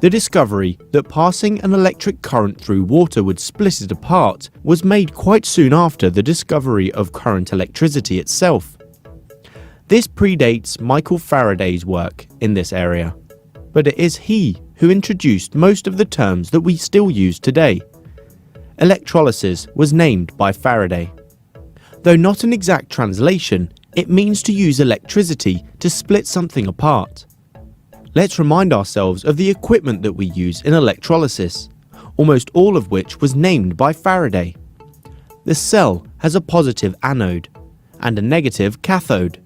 The discovery that passing an electric current through water would split it apart was made quite soon after the discovery of current electricity itself. This predates Michael Faraday's work in this area, but it is he who introduced most of the terms that we still use today. Electrolysis was named by Faraday. Though not an exact translation, it means to use electricity to split something apart. Let's remind ourselves of the equipment that we use in electrolysis, almost all of which was named by Faraday. The cell has a positive anode and a negative cathode.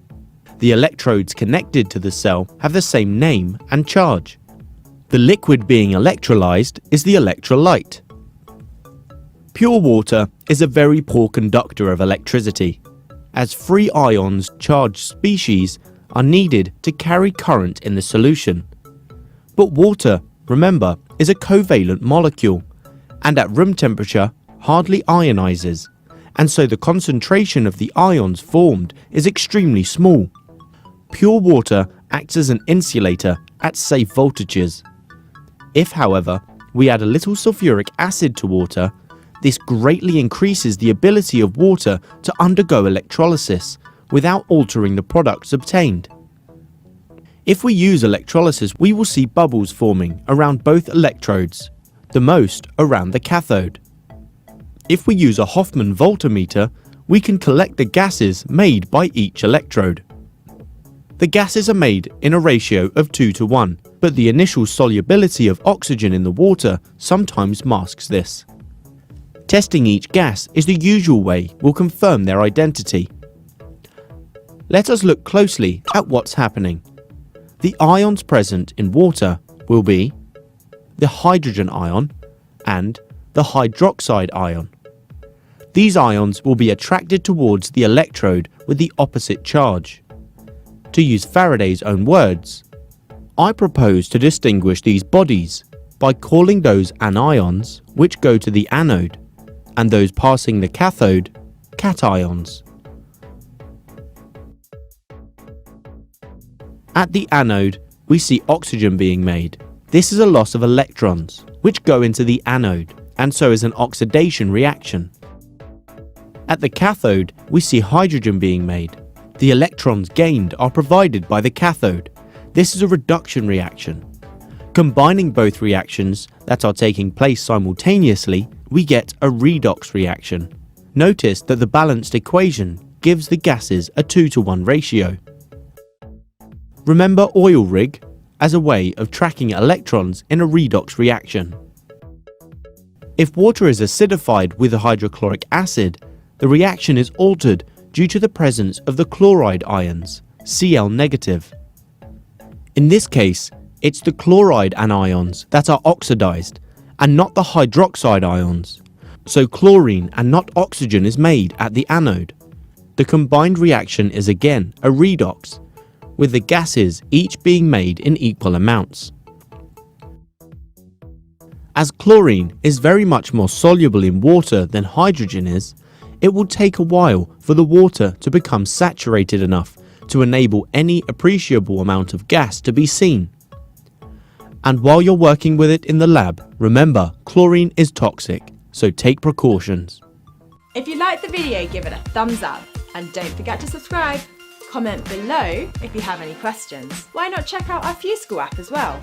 The electrodes connected to the cell have the same name and charge. The liquid being electrolyzed is the electrolyte. Pure water is a very poor conductor of electricity, as free ions charged species are needed to carry current in the solution. But water, remember, is a covalent molecule, and at room temperature hardly ionizes, and so the concentration of the ions formed is extremely small. Pure water acts as an insulator at safe voltages. If, however, we add a little sulfuric acid to water, this greatly increases the ability of water to undergo electrolysis without altering the products obtained. If we use electrolysis, we will see bubbles forming around both electrodes, the most around the cathode. If we use a Hoffman voltmeter, we can collect the gases made by each electrode. The gases are made in a ratio of 2:1, but the initial solubility of oxygen in the water sometimes masks this. Testing each gas is the usual way we'll confirm their identity. Let us look closely at what's happening. The ions present in water will be the hydrogen ion and the hydroxide ion. These ions will be attracted towards the electrode with the opposite charge. To use Faraday's own words, I propose to distinguish these bodies by calling those anions which go to the anode and those passing the cathode cations. At the anode, we see oxygen being made. This is a loss of electrons, which go into the anode, and so is an oxidation reaction. At the cathode, we see hydrogen being made. The electrons gained are provided by the cathode. This is a reduction reaction. Combining both reactions that are taking place simultaneously, we get a redox reaction. Notice that the balanced equation gives the gases a 2:1 ratio. Remember oil rig as a way of tracking electrons in a redox reaction. If water is acidified with a hydrochloric acid, the reaction is altered due to the presence of the chloride ions, Cl negative. In this case, it's the chloride anions that are oxidized and not the hydroxide ions, so chlorine and not oxygen is made at the anode. The combined reaction is again a redox, with the gases each being made in equal amounts. As chlorine is very much more soluble in water than hydrogen is, it will take a while for the water to become saturated enough to enable any appreciable amount of gas to be seen. And while you're working with it in the lab, remember chlorine is toxic, so take precautions. If you liked the video, give it a thumbs up and don't forget to subscribe. Comment below if you have any questions. Why not check out our AddyESchool app as well?